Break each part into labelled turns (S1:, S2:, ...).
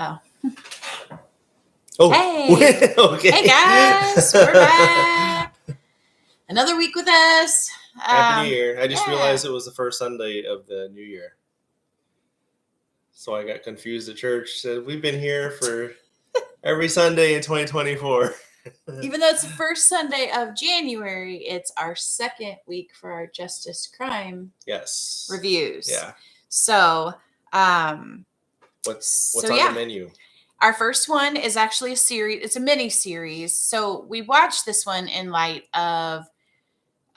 S1: Oh.
S2: Oh,
S1: Hey.
S2: okay.
S1: Hey guys, we're back. Another week with us.
S2: Happy New Year. I just
S1: yeah.
S2: realized it was the first Sunday of the new year. So I got confused at church. Said we've been here for every Sunday in 2024.
S1: Even though it's the first Sunday of January, it's our second week for our Justice Crime
S2: Yes.
S1: reviews.
S2: Yeah.
S1: So,
S2: What's
S1: so
S2: on
S1: yeah.
S2: the menu?
S1: Our first one is actually a series. It's a mini series. So we watched this one in light of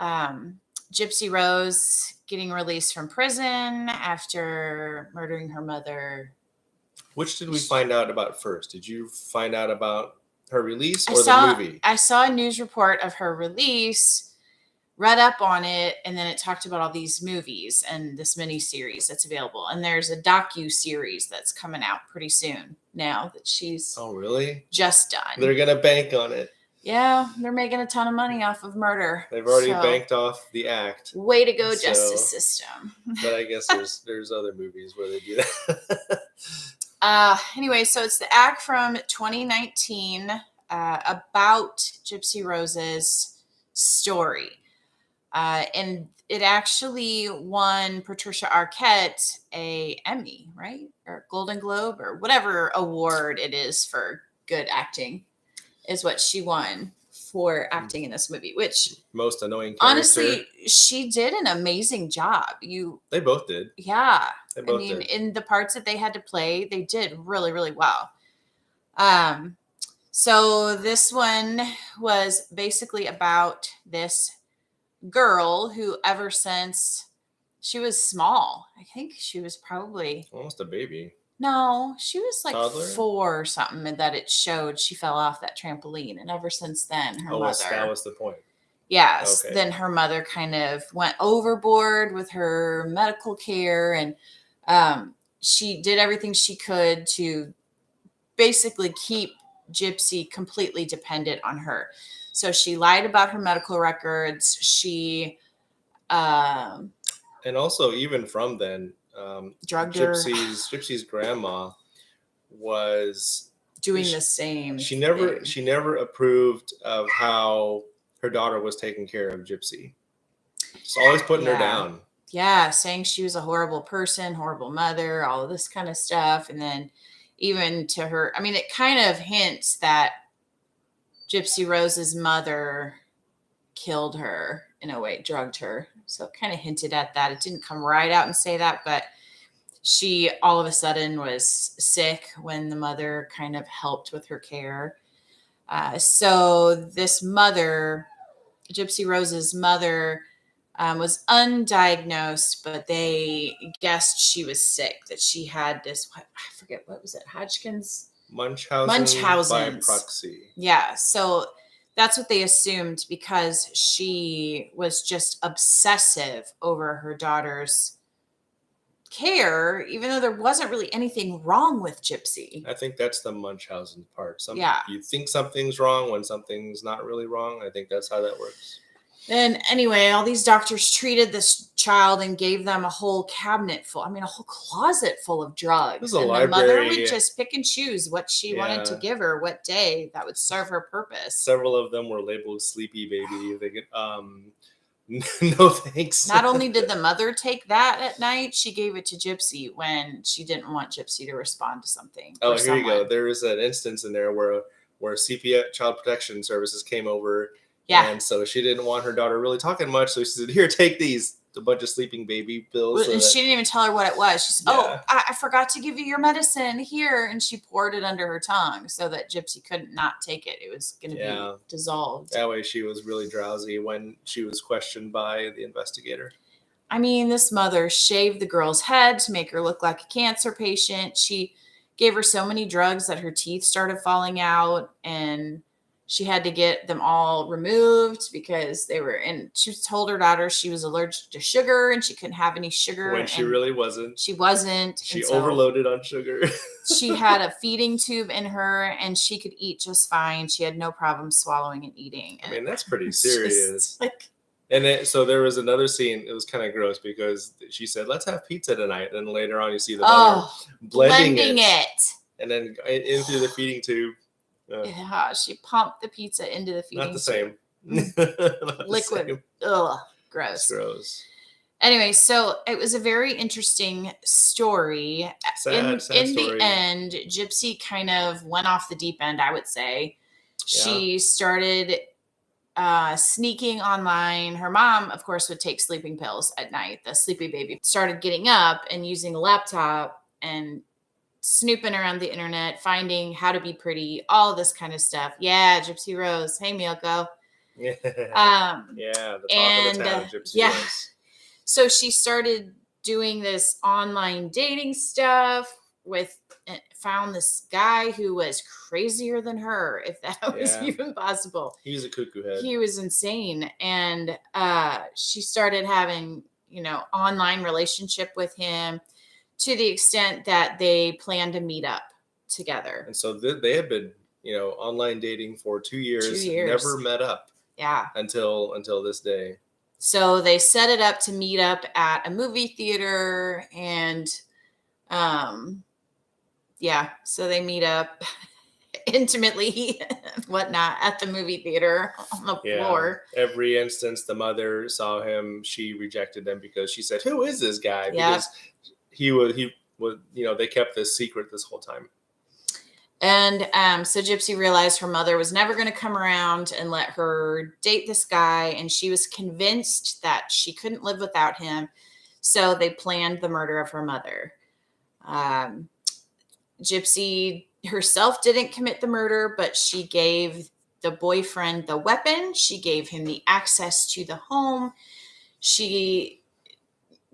S1: Gypsy Rose getting released from prison after murdering her mother.
S2: Which did we find out about first? Did you find out about her release or the movie?
S1: I saw a news report of her release, read up on it, and then it talked about all these movies and this mini series that's available. And there's a docu-series that's coming out pretty soon now that she's
S2: really
S1: just done.
S2: They're going to bank on it.
S1: Yeah, they're making a ton of money off of murder.
S2: They've already banked off the act.
S1: Way to go, justice system.
S2: But I guess there's other movies where they do that.
S1: Anyway, so it's the act from 2019 about Gypsy Rose's story. And it actually won Patricia Arquette a Emmy, right? Or Golden Globe or whatever award it is for good acting is what she won for acting in this movie, which
S2: most annoying character.
S1: Honestly, she did an amazing job.
S2: They both did.
S1: Yeah.
S2: They both
S1: did.
S2: In
S1: the parts that they had to play, they did really, really well. So this one was basically about this girl who ever since she was small, I think she was probably
S2: almost a baby.
S1: No, she was like
S2: toddler?
S1: 4 or something, and that it showed she fell off that trampoline. And ever since then, her mother...
S2: that was the point.
S1: Yes. Okay. Then her mother kind of went overboard with her medical care, and she did everything she could to basically keep Gypsy completely dependent on her. So she lied about her medical records. She...
S2: and also, even from then...
S1: drugged her.
S2: Gypsy's grandma was
S1: doing the same.
S2: She never approved of how her daughter was taking care of Gypsy. Just always putting her down.
S1: Yeah, saying she was a horrible person, horrible mother, all of this kind of stuff. And then even to her, I mean, it kind of hints that Gypsy Rose's mother killed her in a way, drugged her. So it kind of hinted at that. It didn't come right out and say that, but she all of a sudden was sick when the mother kind of helped with her care. So this mother, Gypsy Rose's mother, was undiagnosed, but they guessed she was sick, that she had this, I forget, what was it? Hodgkin's?
S2: Munchausen by proxy.
S1: Yeah. So that's what they assumed because she was just obsessive over her daughter's care, even though there wasn't really anything wrong with Gypsy.
S2: I think that's the Munchausen part. You think something's wrong when something's not really wrong. I think that's how that works.
S1: Then anyway, all these doctors treated this child and gave them a whole cabinet full, a whole closet full of drugs.
S2: And
S1: the mother would just pick and choose what she wanted to give her, what day that would serve her purpose.
S2: Several of them were labeled Sleepy Baby. They get no thanks.
S1: Not only did the mother take that at night, she gave it to Gypsy when she didn't want Gypsy to respond to something.
S2: Oh, here you go. There was an instance in there where CPS, Child Protection Services, came over. Yeah. And so she didn't want her daughter really talking much. So she said, here, take these. A bunch of sleeping baby pills.
S1: And she didn't even tell her what it was. She said, I forgot to give you your medicine here. And she poured it under her tongue so that Gypsy couldn't not take it. It was going to be dissolved.
S2: That way she was really drowsy when she was questioned by the investigator.
S1: I mean, this mother shaved the girl's head to make her look like a cancer patient. She gave her so many drugs that her teeth started falling out, and she had to get them all removed because they were, and she told her daughter she was allergic to sugar and she couldn't have any sugar.
S2: When she really wasn't.
S1: She wasn't.
S2: She overloaded on sugar.
S1: She had a feeding tube in her and she could eat just fine. She had no problem swallowing and eating.
S2: I mean, that's pretty serious. So there was another scene. It was kind of gross because she said, let's have pizza tonight. And later on you see the mother blending it. and then in through the feeding tube.
S1: Yeah, she pumped the pizza into the feeding
S2: Not the
S1: tube.
S2: same. Not
S1: Liquid.
S2: the same.
S1: Ugh,
S2: It's
S1: gross.
S2: gross.
S1: Anyway, so it was a very interesting story.
S2: Sad
S1: in
S2: story.
S1: the end, Gypsy kind of went off the deep end, I would say. She started sneaking online. Her mom, of course, would take sleeping pills at night. The sleepy baby started getting up and using a laptop and snooping around the internet, finding how to be pretty, all this kind of stuff. Yeah, Gypsy Rose. Hey, Milko.
S2: Yeah, the talk of the town, Gypsy Rose.
S1: So she started doing this online dating stuff found this guy who was crazier than her, if that was even possible.
S2: He was a cuckoo head.
S1: He was insane. And she started having, online relationship with him to the extent that they planned to meet up together.
S2: And so they had been, online dating for 2 years. 2 years. Never met up.
S1: Yeah.
S2: Until this day.
S1: So they set it up to meet up at a movie theater, and so they meet up intimately, whatnot, at the movie theater on the floor.
S2: Every instance the mother saw him, she rejected him because she said, "Who is this guy?" Because he was, they kept this secret this whole time.
S1: And so Gypsy realized her mother was never going to come around and let her date this guy. And she was convinced that she couldn't live without him. So they planned the murder of her mother. Gypsy herself didn't commit the murder, but she gave the boyfriend the weapon. She gave him the access to the home. She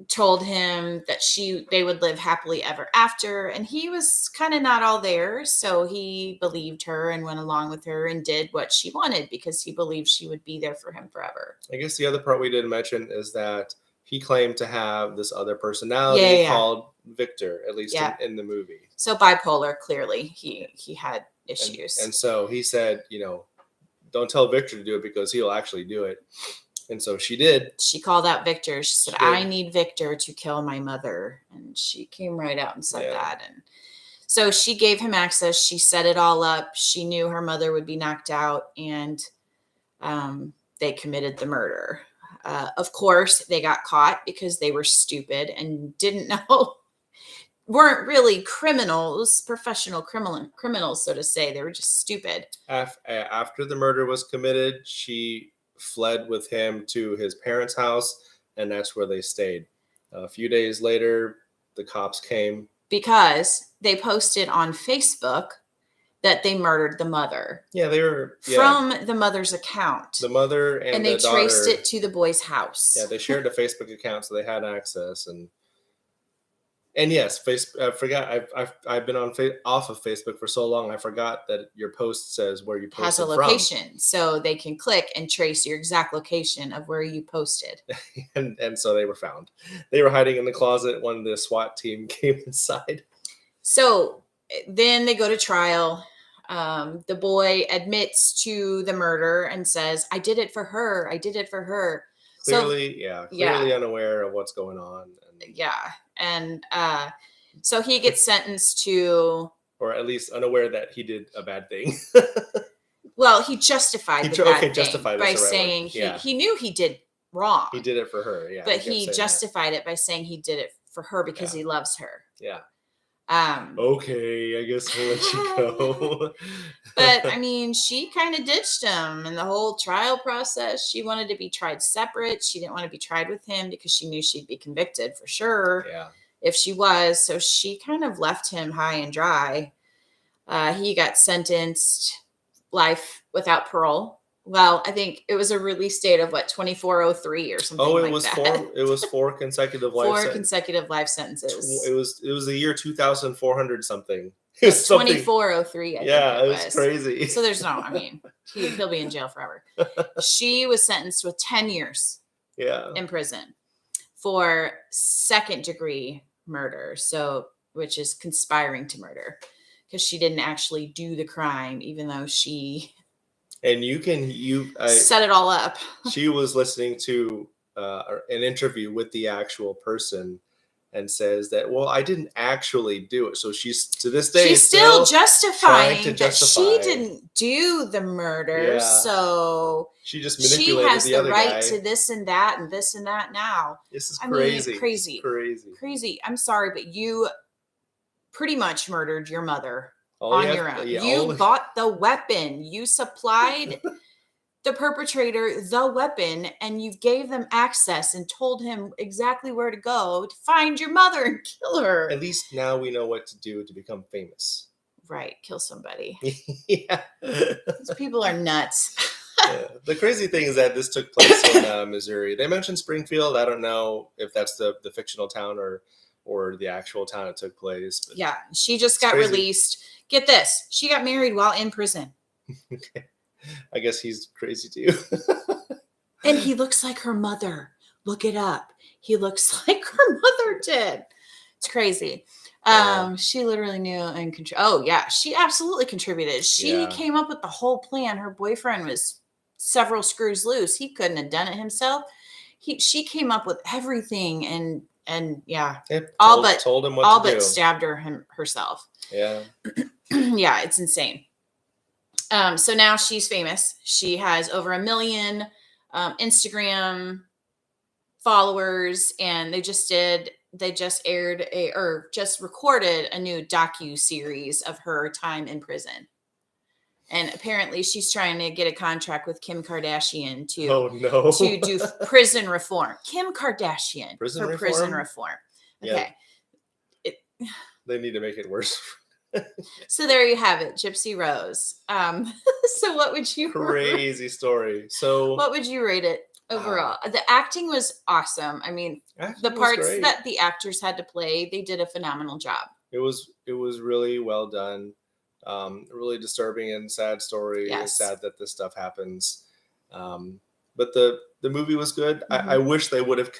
S1: told him that they would live happily ever after, and he was kind of not all there, so he believed her and went along with her and did what she wanted because he believed she would be there for him forever.
S2: I guess the other part we didn't mention is that he claimed to have this other personality called Victor, at least in the movie. So
S1: bipolar, clearly he had issues.
S2: And so he said, don't tell Victor to do it because he'll actually do it. And so she did.
S1: She called out Victor. She said, "I need Victor to kill my mother." And she came right out and said that. And so she gave him access. She set it all up. She knew her mother would be knocked out, and they committed the murder. Of course, they got caught because they were stupid and didn't know, weren't really criminals, professional criminals, so to say. They were just stupid.
S2: After the murder was committed, she fled with him to his parents' house, and that's where they stayed. A few days later, the cops came
S1: because they posted on Facebook that they murdered the mother.
S2: Yeah, they were
S1: from the mother's account.
S2: The mother and
S1: they
S2: the daughter,
S1: traced it to the boy's house.
S2: Yeah, they shared a Facebook account, so they had access. And yes, I forgot. I've been off of Facebook for so long. I forgot that your post says where you posted
S1: has a location, from. So they can click and trace your exact location of where you posted.
S2: and so they were found. They were hiding in the closet when the SWAT team came inside.
S1: So then they go to trial. The boy admits to the murder and says, "I did it for her. I did it for her."
S2: Clearly unaware of what's going on.
S1: And so he gets sentenced to,
S2: or at least unaware that he did a bad thing.
S1: Well, he justified the bad thing by saying he knew he did wrong.
S2: He did it for her,
S1: but he justified it by saying he did it for her because he loves her.
S2: Yeah. Okay, I guess we'll let you go.
S1: But I mean, she kind of ditched him in the whole trial process. She wanted to be tried separate. She didn't want to be tried with him because she knew she'd be convicted for sure.
S2: Yeah.
S1: If she was. So she kind of left him high and dry. He got sentenced life without parole. Well, I think it was a release date of 2403 or something like that.
S2: It was 4 consecutive life sentences.
S1: 4 consecutive life sentences.
S2: It was the year 2400 something.
S1: It was 2403.
S2: It was crazy.
S1: So there's he'll be in jail forever. She was sentenced with 10 years in prison for 2nd-degree murder. So, which is conspiring to murder, because she didn't actually do the crime, even though she...
S2: And
S1: set it all up.
S2: She was listening to an interview with the actual person, and says that, well, I didn't actually do it. So she's to this day
S1: she's still
S2: trying
S1: justifying
S2: to
S1: that she
S2: justify.
S1: didn't do the murder.
S2: Yeah.
S1: So
S2: She just
S1: she
S2: manipulated
S1: has
S2: the
S1: the
S2: other
S1: right
S2: guy.
S1: to this and that and this and that now.
S2: This is
S1: I
S2: crazy.
S1: mean, crazy. Crazy. I'm sorry, but you pretty much murdered your mother on your own. You bought the weapon. You supplied the perpetrator the weapon, and you gave them access and told him exactly where to go to find your mother and kill her.
S2: At least now we know what to do to become famous.
S1: Right. Kill somebody.
S2: Yeah.
S1: These people are nuts.
S2: Yeah. The crazy thing is that this took place in Missouri. They mentioned Springfield. I don't know if that's the fictional town or the actual town it took place. But
S1: yeah. She just got released. Get this. She got married while in prison.
S2: Okay. I guess he's crazy too.
S1: And he looks like her mother. Look it up. He looks like her mother did. It's crazy. She literally knew and oh yeah, she absolutely contributed. She came up with the whole plan. Her boyfriend was several screws loose. He couldn't have done it himself. She came up with everything and yeah, told him what to do. Stabbed herself.
S2: Yeah.
S1: Yeah, it's insane. So now she's famous. She has over 1 million Instagram followers, and they just recorded a new docu-series of her time in prison. And apparently she's trying to get a contract with Kim Kardashian to do prison reform. Kim Kardashian prison reform. Okay.
S2: Yeah. They need to make it worse.
S1: So there you have it, Gypsy Rose. So what would you
S2: crazy story. So
S1: what would you rate it overall? The acting was awesome. I mean, the parts that the actors had to play, they did a phenomenal job.
S2: It was really well done. Really disturbing and sad story.
S1: Yes.
S2: It's sad that this stuff happens. But the movie was good.
S1: Mm-hmm.
S2: I wish they would have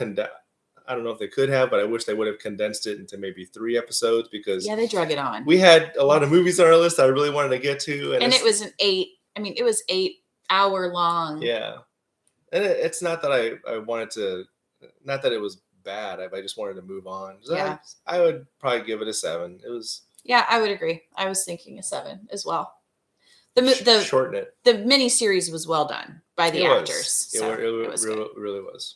S2: I don't know if they could have, but I wish they would have condensed it into maybe 3 episodes because
S1: they drug it on.
S2: We had a lot of movies on our list I really wanted to get to,
S1: and it was it was 8-hour long.
S2: Yeah, and it's not that I wanted to, not that it was bad. I just wanted to move on. So
S1: yeah,
S2: I would probably give it a 7. It was.
S1: Yeah, I would agree. I was thinking a 7 as well.
S2: Shorten it.
S1: The miniseries was well done by the actors.
S2: It really was.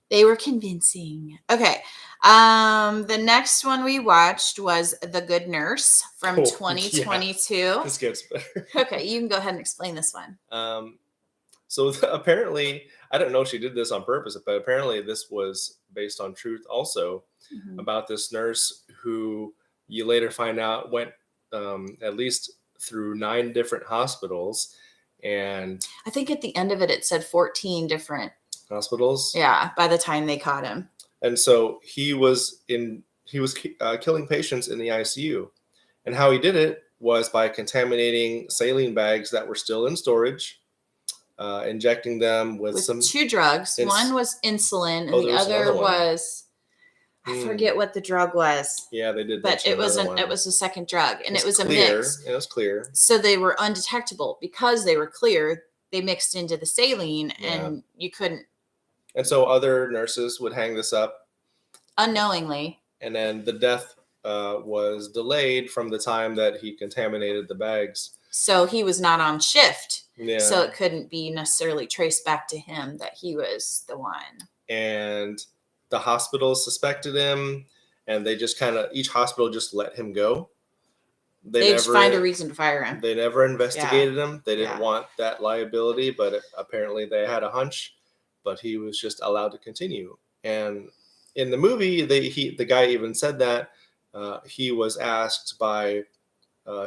S1: They were convincing. Okay. The next one we watched was The Good Nurse from 2022.
S2: Yeah. This gets better.
S1: Okay, you can go ahead and explain this one.
S2: So apparently, I don't know if she did this on purpose, but apparently this was based on truth also, about this nurse who you later find out went at least through 9 different hospitals. And
S1: I think at the end of it, it said 14 different
S2: hospitals.
S1: Yeah, by the time they caught him.
S2: And so he was killing patients in the ICU. And how he did it was by contaminating saline bags that were still in storage, injecting them with some
S1: 2 drugs. One was insulin, and the other was I forget what the drug was.
S2: Yeah, they did.
S1: But it was a second drug, and it was
S2: clear.
S1: A mix.
S2: It was clear.
S1: So they were undetectable because they were clear. They mixed into the saline, and you couldn't.
S2: And so other nurses would hang this up
S1: unknowingly.
S2: And then the death was delayed from the time that he contaminated the bags.
S1: So he was not on shift.
S2: Yeah.
S1: So it couldn't be necessarily traced back to him that he was the one.
S2: And the hospital suspected him, and they just each hospital just let him go.
S1: They just find a reason to fire him.
S2: They never investigated him. They didn't want that liability, but apparently they had a hunch. But he was just allowed to continue. And in the movie, the guy even said that he was asked by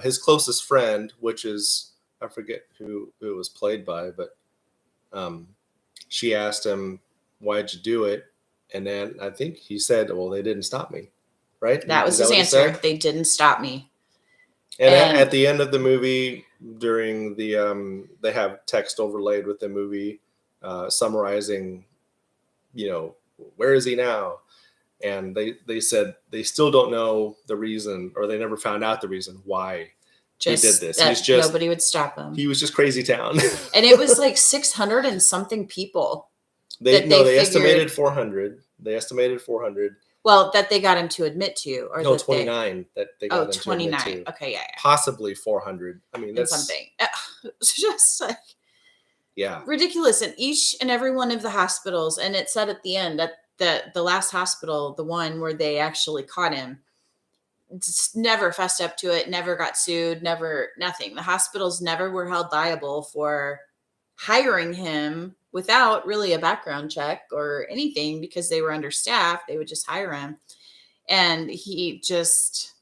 S2: his closest friend, which is, I forget who it was played by, but she asked him, "Why'd you do it?" And then I think he said, "Well, they didn't stop me." Right?
S1: That was his answer. They didn't stop me.
S2: And at the end of the movie, during the they have text overlaid with the movie. Summarizing, where is he now? And they said they still don't know the reason, or they never found out the reason why he did this.
S1: Nobody would stop him.
S2: He was just crazy town.
S1: And it was like 600 and something people.
S2: They estimated 400. They estimated 400.
S1: Well, that they got him to admit to, or
S2: No,
S1: that they
S2: 29 that they
S1: oh,
S2: got them to admit
S1: 29.
S2: to.
S1: Okay, yeah,
S2: Possibly 400. I mean,
S1: and
S2: that's
S1: something. It's just like
S2: yeah.
S1: ridiculous. In each and every one of the hospitals, and it said at the end that the last hospital, the one where they actually caught him, just never fessed up to it, never got sued, never nothing. The hospitals never were held liable for hiring him without really a background check or anything because they were understaffed. They would just hire him. And he just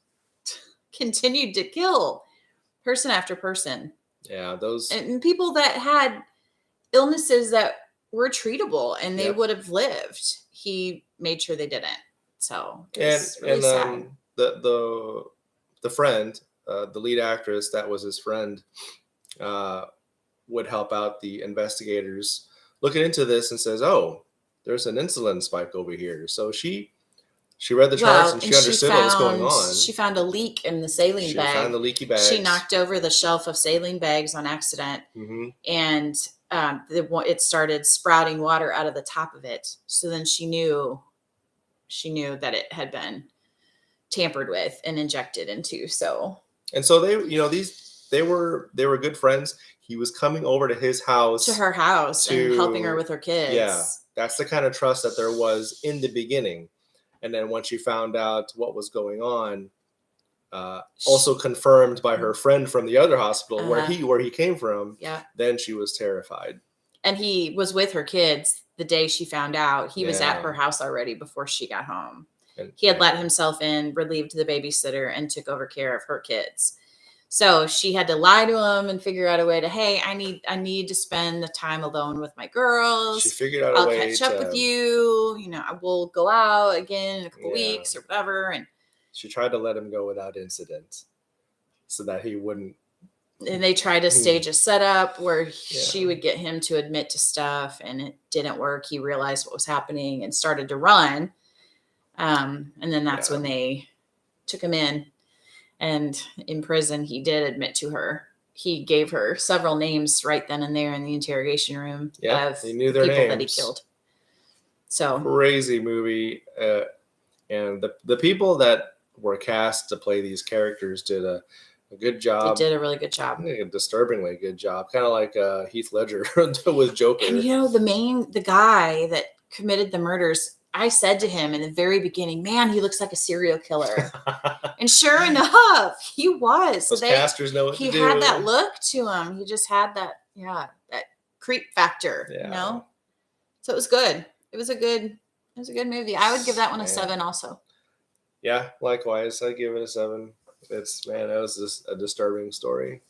S1: continued to kill person after person.
S2: Yeah, those
S1: And people that had illnesses that were treatable and they
S2: Yep.
S1: would have lived. He made sure they didn't. So it
S2: and
S1: was really sad.
S2: the friend, the lead actress that was his friend, would help out the investigators looking into this and says, "Oh, there's an insulin spike over here." So she read the charts and she understood what was going on.
S1: She found a leak in the saline
S2: She
S1: bag.
S2: found the leaky bags.
S1: She knocked over the shelf of saline bags on accident, and it started sprouting water out of the top of it. So then she knew that it had been tampered with and injected into. So
S2: and so they were good friends. He was coming over to his house,
S1: to her house, and helping her with her kids.
S2: Yeah, that's the kind of trust that there was in the beginning. And then once she found out what was going on, also confirmed by her friend from the other hospital where he came from,
S1: yeah,
S2: then she was terrified.
S1: And he was with her kids the day she found out. He was at her house already before she got home. And he had let himself in, relieved the babysitter, and took over care of her kids. So she had to lie to him and figure out a way to, hey, I need to spend the time alone with my girls.
S2: She figured out
S1: I'll
S2: a way
S1: catch up with you. You know, we'll go out again in a couple weeks or whatever. And
S2: she tried to let him go without incident so that he wouldn't.
S1: And they tried to stage a setup where she would get him to admit to stuff, and it didn't work. He realized what was happening and started to run. And then that's when they took him in. And in prison, he did admit to her. He gave her several names right then and there in the interrogation room of
S2: he knew their
S1: people
S2: names.
S1: that he killed. So
S2: crazy movie. And the people that were cast to play these characters did a good job.
S1: They did a really good job.
S2: A disturbingly good job. Kind of like Heath Ledger with Joker.
S1: And you know, the guy that committed the murders, I said to him in the very beginning, man, he looks like a serial killer. And sure enough, he was.
S2: Those casters know what to do. He
S1: had that look to him. He just had that, that creep factor, you know? So it was good. It was a good movie. I would give that one a 7 also.
S2: Yeah, likewise. I give it a 7. That was just a disturbing story.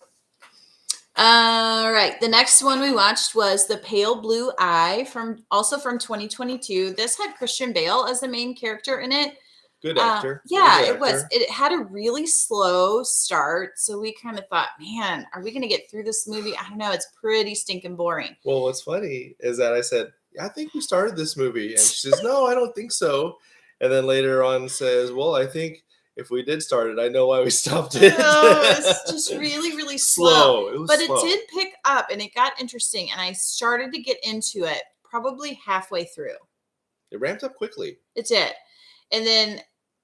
S1: All right. The next one we watched was The Pale Blue Eye from 2022. This had Christian Bale as the main character in it.
S2: Good actor.
S1: It was. It had a really slow start. So we kind of thought, man, are we going to get through this movie? I don't know. It's pretty stinking boring.
S2: Well, what's funny is that I said, I think we started this movie. And she says, no, I don't think so. And then later on says, well, I think if we did start it, I know why we stopped it.
S1: No, it's just really, really slow.
S2: It was
S1: but
S2: slow.
S1: It did pick up and it got interesting. And I started to get into it probably halfway through.
S2: It ramped up quickly.
S1: It did. And then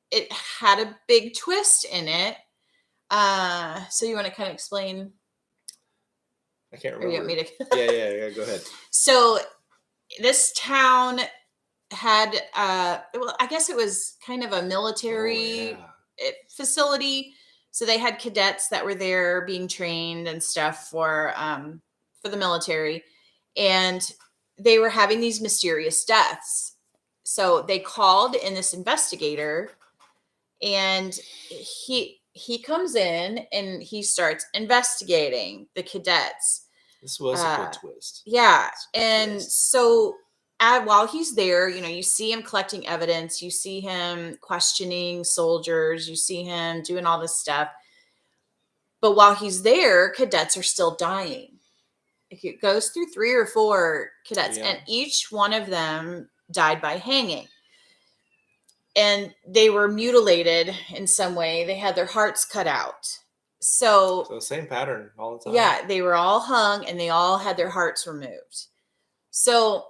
S1: it had a big twist in it. So you want to kind of explain?
S2: I can't remember.
S1: Or you want me to?
S2: Yeah, go ahead.
S1: So this town had, well, I guess it was kind of a military facility. So they had cadets that were there being trained and stuff for the military. And they were having these mysterious deaths. So they called in this investigator, and he comes in and he starts investigating the cadets.
S2: This was a good twist.
S1: Yeah. And so while he's there, you see him collecting evidence, you see him questioning soldiers, you see him doing all this stuff. But while he's there, cadets are still dying. It goes through 3 or 4 cadets, and each one of them died by hanging. And they were mutilated in some way. They had their hearts cut out. So
S2: same pattern all the time.
S1: Yeah, they were all hung and they all had their hearts removed. So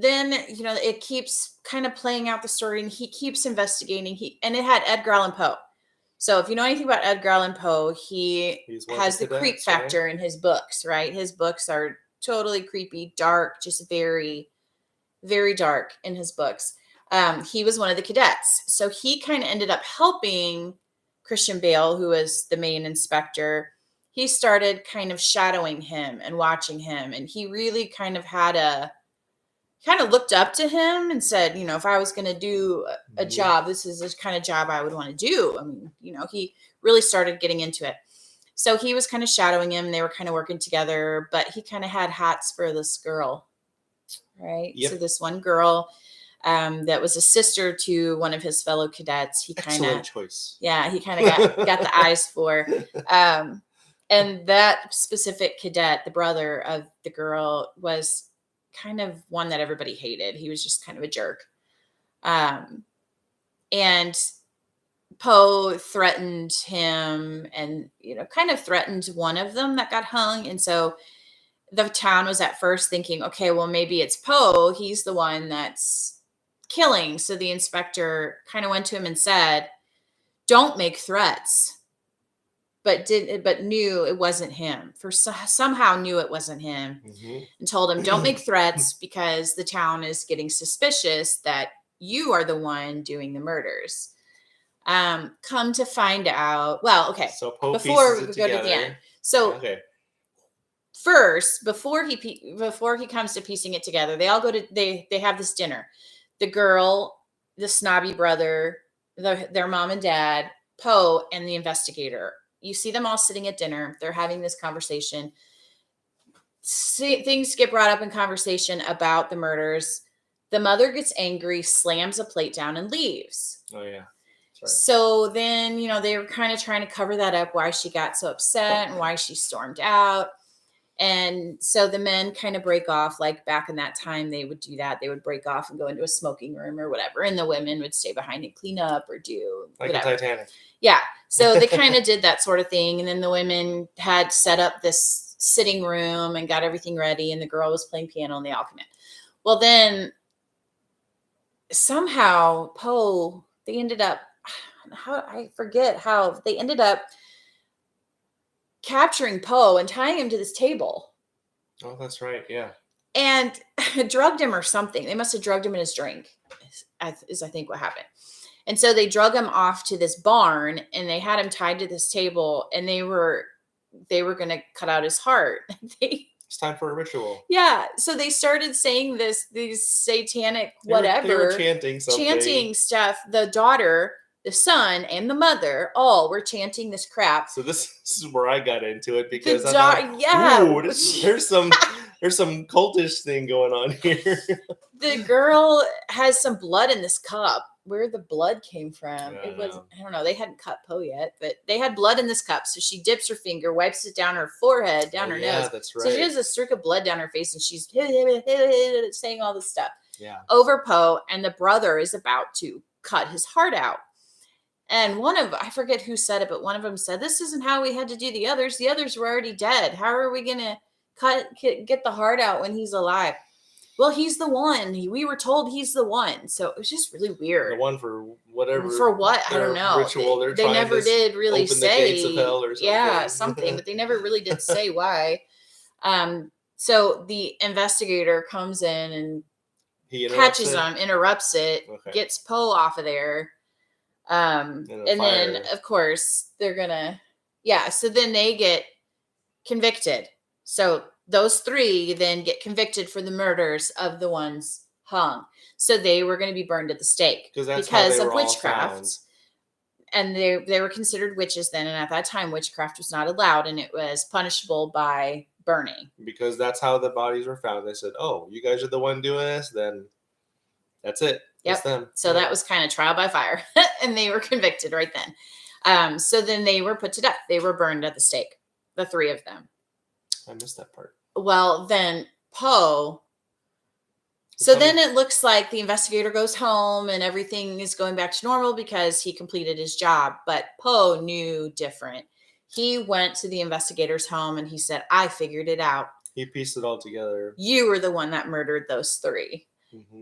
S1: then, it keeps kind of playing out the story, and he keeps investigating. And it had Edgar Allan Poe. So if you know anything about Edgar Allan Poe, he
S2: He's one of
S1: has the
S2: cadets,
S1: creep
S2: right?
S1: factor in his books, right? His books are totally creepy, dark, just very, very dark in his books. He was one of the cadets. So he kind of ended up helping Christian Bale, who was the main inspector. He started kind of shadowing him and watching him. And he really kind of looked up to him and said, if I was going to do a job, this is the kind of job I would want to do. I mean, he really started getting into it. So he was kind of shadowing him. They were kind of working together, but he kind of had hots for this girl, right?
S2: Yep.
S1: So this one girl that was a sister to one of his fellow cadets. He kind
S2: Excellent
S1: of
S2: choice.
S1: Yeah, he kind of got the eyes for. And that specific cadet, the brother of the girl, was kind of one that everybody hated. He was just kind of a jerk. And Poe threatened him and, kind of threatened one of them that got hung. And so the town was at first thinking, okay, well, maybe it's Poe. He's the one that's killing. So the inspector kind of went to him and said, don't make threats, but knew it wasn't him. Somehow knew it wasn't him, and told him, don't make threats because the town is getting suspicious that you are the one doing the murders. Come to find out, well, okay.
S2: So Poe
S1: before
S2: pieces
S1: we
S2: it
S1: go to the
S2: together.
S1: end. So
S2: Okay.
S1: first, before he comes to piecing it together, they all go to they have this dinner. The girl, the snobby brother, their mom and dad, Poe, and the investigator. You see them all sitting at dinner. They're having this conversation. Things get brought up in conversation about the murders. The mother gets angry, slams a plate down, and leaves.
S2: Oh yeah.
S1: Right. So then, they were kind of trying to cover that up, why she got so upset and why she stormed out. And so the men kind of break off, like back in that time, they would do that. They would break off and go into a smoking room or whatever. And the women would stay behind and clean up or do
S2: like
S1: whatever.
S2: a Titanic.
S1: Yeah. So they kind of did that sort of thing. And then the women had set up this sitting room and got everything ready. And the girl was playing piano and they all come in. Well, then somehow Poe, they ended up, I forget how they ended up capturing Poe and tying him to this table.
S2: Oh, that's right. Yeah.
S1: And drugged him or something. They must have drugged him in his drink, is I think what happened. And so they drug him off to this barn and they had him tied to this table and they were going to cut out his heart.
S2: It's time for a ritual.
S1: Yeah. So they started saying these satanic whatever.
S2: They were chanting something.
S1: Chanting stuff. The daughter, the son, and the mother all were chanting this crap.
S2: So this is where I got into it because there's some cultish thing going on here.
S1: The girl has some blood in this cup. Where the blood came from, I don't know. They hadn't cut Poe yet, but they had blood in this cup. So she dips her finger, wipes it down her forehead, down her nose. Yeah,
S2: that's right.
S1: So she has a streak of blood down her face, and she's saying all this stuff.
S2: Yeah.
S1: Over Poe, and the brother is about to cut his heart out. And I forget who said it, but one of them said, "This isn't how we had to do the others. The others were already dead. How are we going to get the heart out when he's alive?" Well, he's the one. We were told he's the one. So it was just really weird.
S2: The one for whatever.
S1: For what? I don't know.
S2: Ritual.
S1: They never did really
S2: open
S1: say.
S2: The gates of hell or something.
S1: Yeah, something. But they never really did say why. So the investigator comes in and catches him, interrupts it, gets Poe off of there. And then, of course, they're going to. Yeah, so then they get convicted. So those three then get convicted for the murders of the ones hung. So they were going to be burned at the stake because of witchcraft. And they were considered witches then. And at that time, witchcraft was not allowed and it was punishable by burning.
S2: Because that's how the bodies were found. They said, "Oh, you guys are the one doing this? Then that's it.
S1: Yep.
S2: That's them."
S1: So that was kind of trial by fire. And they were convicted right then. So then they were put to death. They were burned at the stake. The three of them.
S2: I missed that part.
S1: Well, then Poe. So then it looks like the investigator goes home and everything is going back to normal because he completed his job. But Poe knew different. He went to the investigator's home and he said, "I figured it out.
S2: He pieced it all together.
S1: You were the one that murdered those three."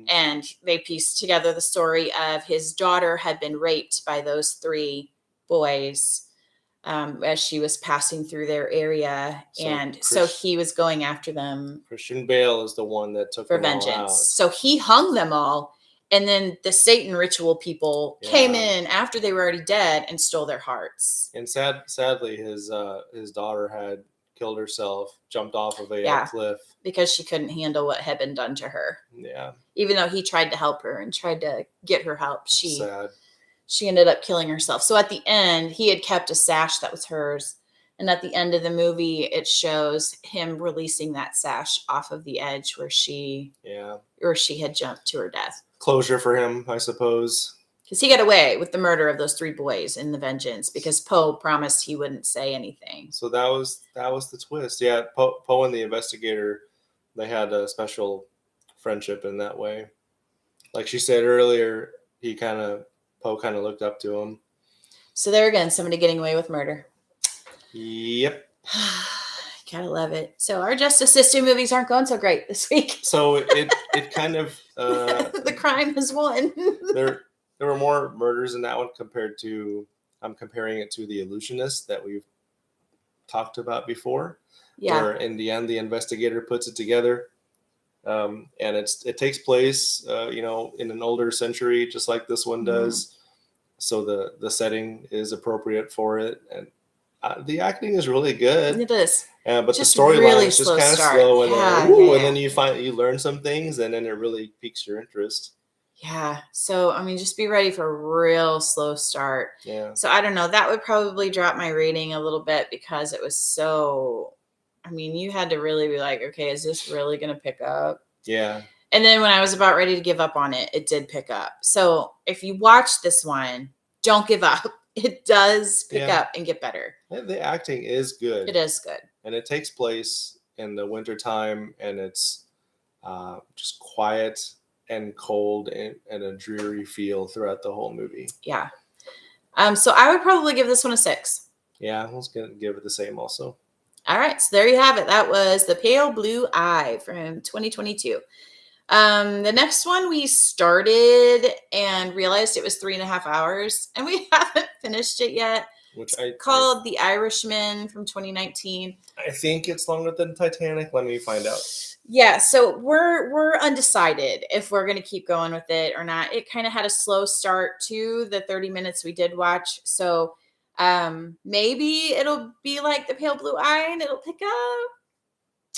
S1: And they pieced together the story of his daughter had been raped by those 3 boys as she was passing through their area. So he was going after them.
S2: Christian Bale is the one that took
S1: for
S2: them all
S1: vengeance.
S2: out.
S1: So he hung them all. And then the Satan ritual people came in after they were already dead and stole their hearts.
S2: And sadly, his daughter had killed herself, jumped off of a cliff.
S1: Because she couldn't handle what had been done to her.
S2: Yeah.
S1: Even though he tried to help her and tried to get her help, she
S2: Sad.
S1: She ended up killing herself. So at the end, he had kept a sash that was hers. And at the end of the movie, it shows him releasing that sash off of the edge where she had jumped to her death.
S2: Closure for him, I suppose.
S1: Because he got away with the murder of those 3 boys in the vengeance because Poe promised he wouldn't say anything.
S2: So that was the twist. Yeah, Poe and the investigator, they had a special friendship in that way. Like she said earlier, Poe kind of looked up to him.
S1: So there again, somebody getting away with murder.
S2: Yep.
S1: Gotta love it. So our Justice System movies aren't going so great this week.
S2: So it kind of
S1: the crime has won.
S2: there were more murders in that one compared to I'm comparing it to The Illusionist that we've talked about before.
S1: Yeah.
S2: Where in the end the investigator puts it together. And it takes place in an older century just like this one does. So the setting is appropriate for it, and the acting is really good.
S1: It is.
S2: But the storyline is just kind of slow, and then you learn some things, and then it really piques your interest.
S1: Yeah. So I mean, just be ready for a real slow start.
S2: Yeah.
S1: So I don't know. That would probably drop my rating a little bit because it was so. I mean, you had to really be like, okay, is this really going to pick up?
S2: Yeah.
S1: And then when I was about ready to give up on it, it did pick up. So if you watch this one, don't give up. It does pick up and get better.
S2: The acting is good.
S1: It is good.
S2: And it takes place in the wintertime, and it's just quiet and cold and a dreary feel throughout the whole movie.
S1: Yeah. So I would probably give this one a 6.
S2: Yeah, I was going to give it the same also.
S1: All right. So there you have it. That was The Pale Blue Eye from 2022. The next one we started and realized it was 3.5 hours, and we haven't finished it yet. Called The Irishman from 2019.
S2: I think it's longer than Titanic. Let me find out.
S1: Yeah, so we're undecided if we're going to keep going with it or not. It kind of had a slow start to the 30 minutes we did watch. So maybe it'll be like The Pale Blue Eye and it'll pick up.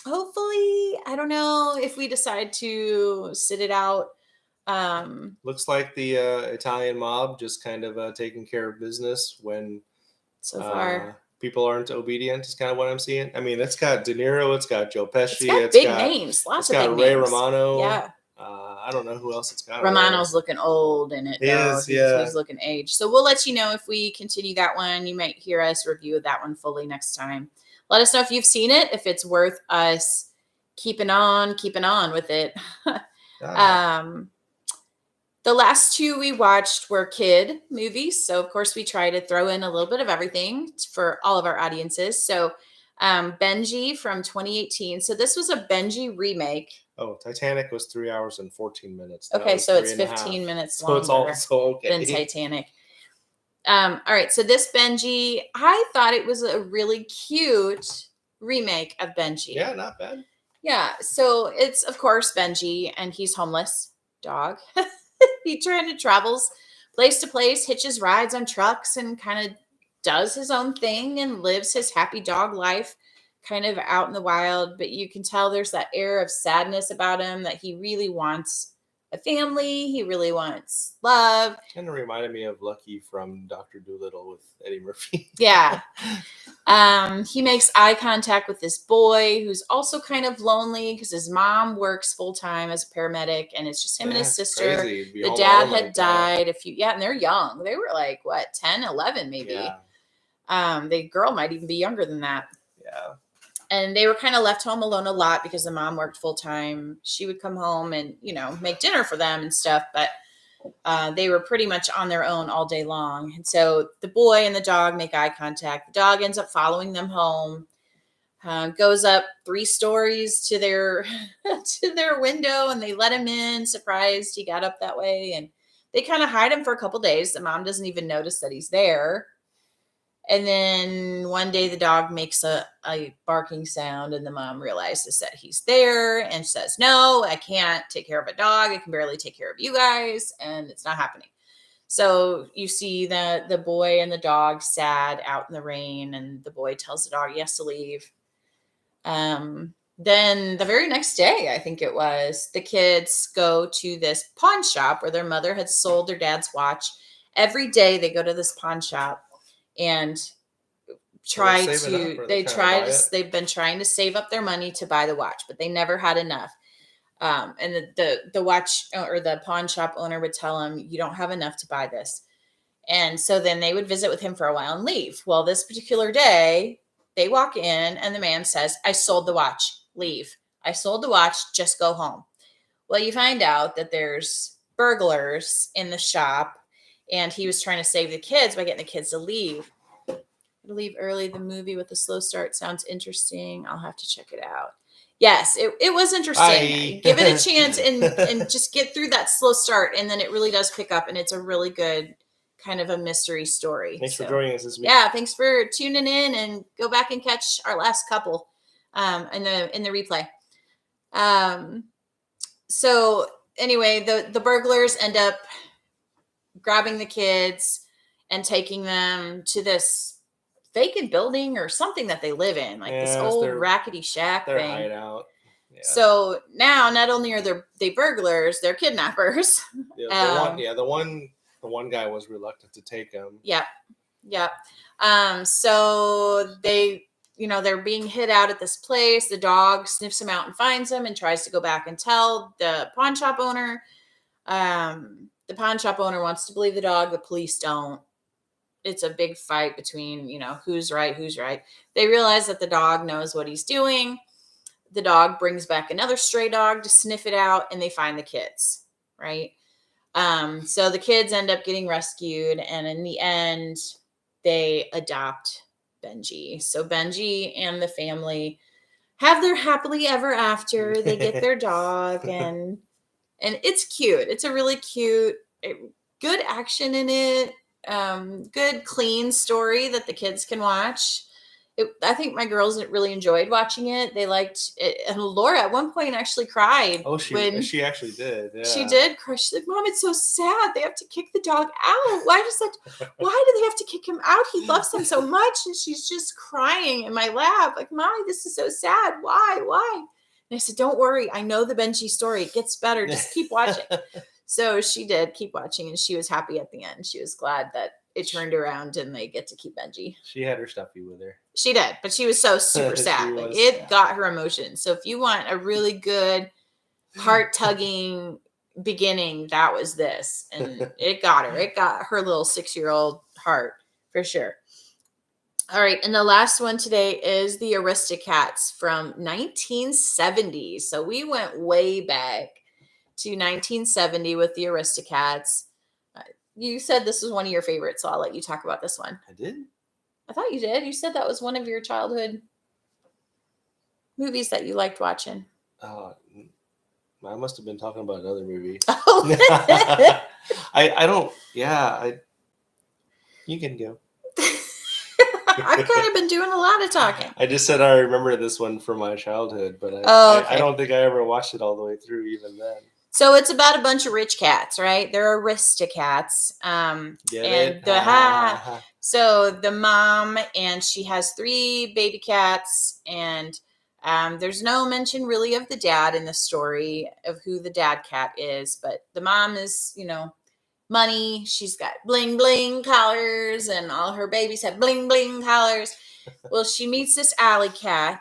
S1: Hopefully, I don't know if we decide to sit it out.
S2: Looks like the Italian mob just kind of taking care of business when
S1: so far
S2: people aren't obedient is kind of what I'm seeing. I mean, it's got De Niro, it's got Joe Pesci,
S1: it's got big names, lots of big names.
S2: Ray Romano.
S1: Yeah.
S2: I don't know who else it's got.
S1: Romano's looking old in it. He's looking aged. So we'll let you know if we continue that one. You might hear us review that one fully next time. Let us know if you've seen it, if it's worth us keeping on with it. The last 2 we watched were kid movies. So, of course, we try to throw in a little bit of everything for all of our audiences. So, Benji from 2018. So, this was a Benji remake.
S2: Oh, Titanic was 3 hours and 14 minutes.
S1: Okay, so it's 15 minutes longer than Titanic. All right, so this Benji, I thought it was a really cute remake of Benji.
S2: Yeah, not bad.
S1: Yeah, so it's, of course, Benji, and he's homeless dog. He kind of travels place to place, hitches rides on trucks, and kind of does his own thing and lives his happy dog life kind of out in the wild. But you can tell there's that air of sadness about him, that he really wants a family. He really wants love.
S2: Kind of reminded me of Lucky from Dr. Dolittle with Eddie Murphy.
S1: Yeah. He makes eye contact with this boy who's also kind of lonely because his mom works full time as a paramedic, and it's just him and his sister. The dad had died and they're young. They were like, 10, 11 maybe. Yeah. The girl might even be younger than that.
S2: Yeah.
S1: And they were kind of left home alone a lot because the mom worked full time. She would come home and, make dinner for them and stuff. But they were pretty much on their own all day long. And so the boy and the dog make eye contact. The dog ends up following them home. Goes up 3 stories to their to their window, and they let him in. Surprised he got up that way, and they kind of hide him for a couple days. The mom doesn't even notice that he's there. And then one day the dog makes a barking sound, and the mom realizes that he's there and says, "No, I can't take care of a dog. I can barely take care of you guys, and it's not happening." So you see the boy and the dog sad out in the rain, and the boy tells the dog he has to leave. Then the very next day, I think it was, the kids go to this pawn shop where their mother had sold their dad's watch. Every day they go to this pawn shop and they've been trying to save up their money to buy the watch, but they never had enough. And the watch or the pawn shop owner would tell them, "You don't have enough to buy this." And so then they would visit with him for a while and leave. Well, this particular day, they walk in and the man says, "I sold the watch. Leave. I sold the watch. Just go home." Well, you find out that there's burglars in the shop, and he was trying to save the kids by getting the kids to leave. Leave early. The movie with the slow start sounds interesting. I'll have to check it out. Yes, it was interesting. Give it a chance and just get through that slow start, and then it really does pick up, and it's a really good kind of a mystery story.
S2: Thanks for joining us this week.
S1: Yeah, thanks for tuning in, and go back and catch our last couple in the replay. So anyway, the burglars end up grabbing the kids and taking them to this vacant building or something that they live in, like this old rackety shack
S2: their
S1: thing.
S2: Hideout. Yeah.
S1: So now not only are they burglars, they're kidnappers.
S2: The one guy was reluctant to take them.
S1: Yep. So they're being hid out at this place. The dog sniffs them out and finds them and tries to go back and tell the pawn shop owner. The pawn shop owner wants to believe the dog. The police don't. It's a big fight between, who's right. They realize that the dog knows what he's doing. The dog brings back another stray dog to sniff it out, and they find the kids, right? So the kids end up getting rescued, and in the end, they adopt Benji. So Benji and the family have their happily ever after. They get their dog, and it's cute. It's a really cute, good action in it. Good, clean story that the kids can watch. I think my girls really enjoyed watching it. They liked it. And Laura at one point actually cried.
S2: Oh, she actually did. Yeah.
S1: She did cry. She's like, "Mom, it's so sad. They have to kick the dog out. Why do they have to kick him out? He loves them so much." And she's just crying in my lap. Like, "Mommy, this is so sad. Why? And I said, "Don't worry. I know the Benji story. It gets better. Just keep watching." So she did keep watching, and she was happy at the end. She was glad that it turned around and they get to keep Benji.
S2: She had her stuffy with her.
S1: She did, but she was so super sad. It got her emotions. So if you want a really good heart-tugging beginning, that was this. And it got her. It got her little 6-year-old heart for sure. All right. And the last one today is the Aristocats from 1970. So we went way back to 1970 with the Aristocats. You said this was one of your favorites, so I'll let you talk about this one.
S2: I did?
S1: I thought you did. You said that was one of your childhood movies that you liked watching.
S2: I must have been talking about another movie.
S1: Oh.
S2: I don't. Yeah, you can go.
S1: I've kind of been doing a lot of talking.
S2: I just said I remember this one from my childhood, but
S1: okay.
S2: I don't think I ever watched it all the way through even then.
S1: So it's about a bunch of rich cats, right? They're Aristocats. So the mom, and she has 3 baby cats, and there's no mention really of the dad in the story of who the dad cat is, but the mom is, money. She's got bling bling collars, and all her babies have bling bling collars. Well, she meets this alley cat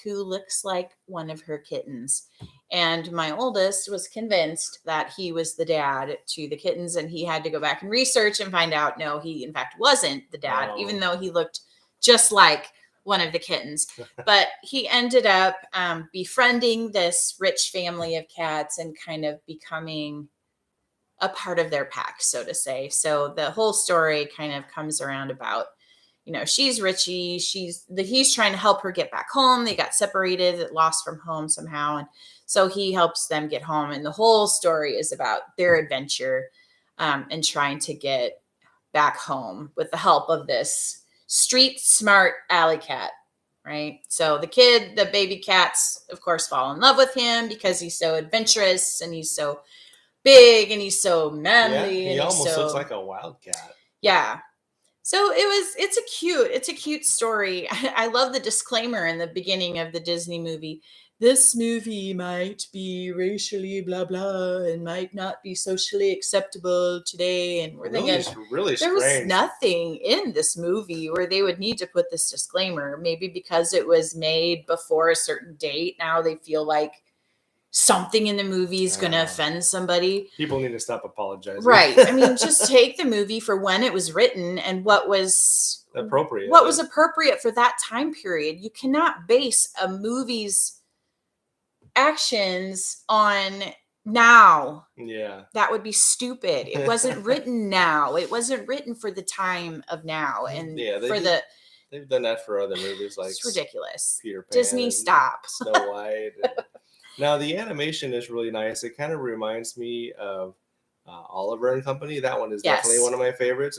S1: who looks like one of her kittens. And my oldest was convinced that he was the dad to the kittens, and he had to go back and research and find out, no, he in fact wasn't the dad, even though he looked just like one of the kittens. But he ended up befriending this rich family of cats and kind of becoming a part of their pack, so to say. So the whole story kind of comes around about she's Richie. He's trying to help her get back home. They got separated, lost from home somehow. And so he helps them get home. And the whole story is about their adventure and trying to get back home with the help of this street smart alley cat. Right. So the baby cats, of course, fall in love with him because he's so adventurous and he's so big and he's so manly.
S2: Yeah, he
S1: and
S2: almost looks like a wildcat.
S1: Yeah. So it's a cute story. I love the disclaimer in the beginning of the Disney movie. This movie might be racially blah blah and might not be socially acceptable today. And we're thinking
S2: really
S1: there was
S2: strange.
S1: nothing in this movie where they would need to put this disclaimer. Maybe because it was made before a certain date. Now they feel like something in the movie is going to offend somebody.
S2: People need to stop apologizing.
S1: Right. I mean, just take the movie for when it was written and what was
S2: appropriate.
S1: What was appropriate for that time period. You cannot base a movie's actions on now.
S2: Yeah.
S1: That would be stupid. It wasn't written now. It wasn't written for the time of now. And
S2: they've done that for other movies like
S1: it's ridiculous.
S2: Peter Pan,
S1: Disney, stop.
S2: Snow White. Now the animation is really nice. It kind of reminds me of Oliver and Company. That one is definitely one of my favorites.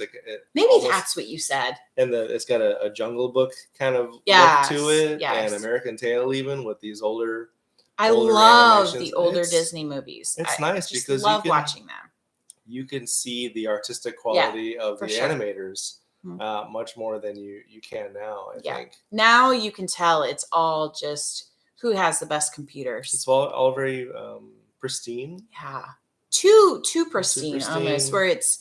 S1: Maybe that's what you said.
S2: And it's got a Jungle Book kind of look to it, and American Tail even with these older.
S1: I love the older Disney movies.
S2: It's nice because
S1: love watching them.
S2: You can see the artistic quality of the animators much more than you can now. I think
S1: now you can tell it's all just who has the best computers.
S2: It's all very pristine.
S1: Yeah, too pristine almost, where it's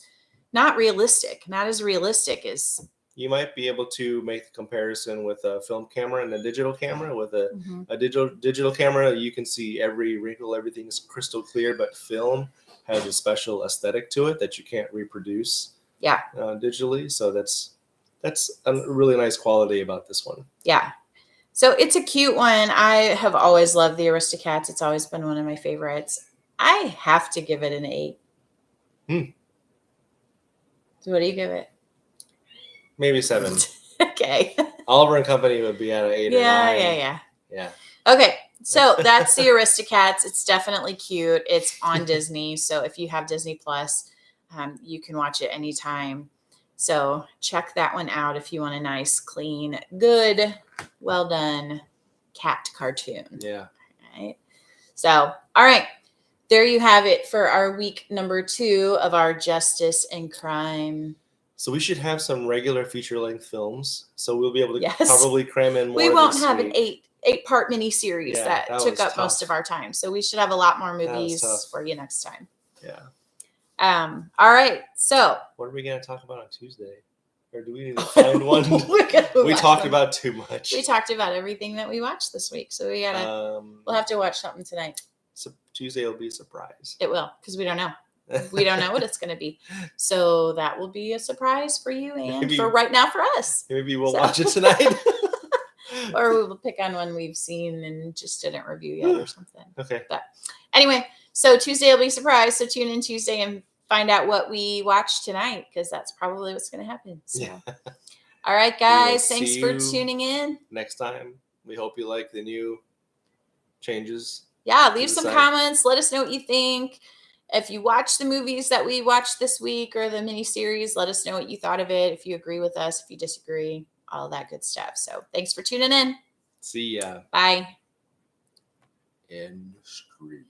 S1: not realistic, not as realistic as.
S2: You might be able to make the comparison with a film camera and a digital camera. With a digital camera, you can see every wrinkle, everything's crystal clear, but film has a special aesthetic to it that you can't reproduce digitally. So that's a really nice quality about this one.
S1: Yeah. So it's a cute one. I have always loved the Aristocats. It's always been one of my favorites. I have to give it an 8. So what do you give it?
S2: Maybe 7.
S1: Okay.
S2: Oliver and Company would be at an 8 or 9. Yeah.
S1: Okay. So that's the Aristocats. It's definitely cute. It's on Disney. So if you have Disney Plus, you can watch it anytime. So check that one out if you want a nice, clean, good, well done cat cartoon.
S2: Yeah.
S1: All right. So, all right. There you have it for our week number 2 of our Justice and Crime.
S2: So we should have some regular feature-length films. So we'll be able to probably cram in more.
S1: We won't have an 8-part miniseries that took up most of our time. So we should have a lot more movies for you next time.
S2: Yeah.
S1: All right. So
S2: what are we going to talk about on Tuesday? Or do we need to find one? We talked about too much.
S1: We talked about everything that we watched this week. So we gotta we'll have to watch something tonight.
S2: So Tuesday will be a surprise.
S1: It will, because we don't know. We don't know what it's going to be. So that will be a surprise for you and for right now for us.
S2: Maybe we'll watch it tonight.
S1: Or we will pick on one we've seen and just didn't review yet or something.
S2: Okay.
S1: But anyway, so Tuesday will be a surprise. So tune in Tuesday and find out what we watched tonight, because that's probably what's going to happen. So. All right, guys. Thanks for tuning in.
S2: Next time. We hope you like the new changes.
S1: Yeah, leave some comments. Let us know what you think. If you watch the movies that we watched this week or the miniseries, let us know what you thought of it. If you agree with us, if you disagree, all that good stuff. So thanks for tuning in.
S2: See ya.
S1: Bye.
S2: End screen.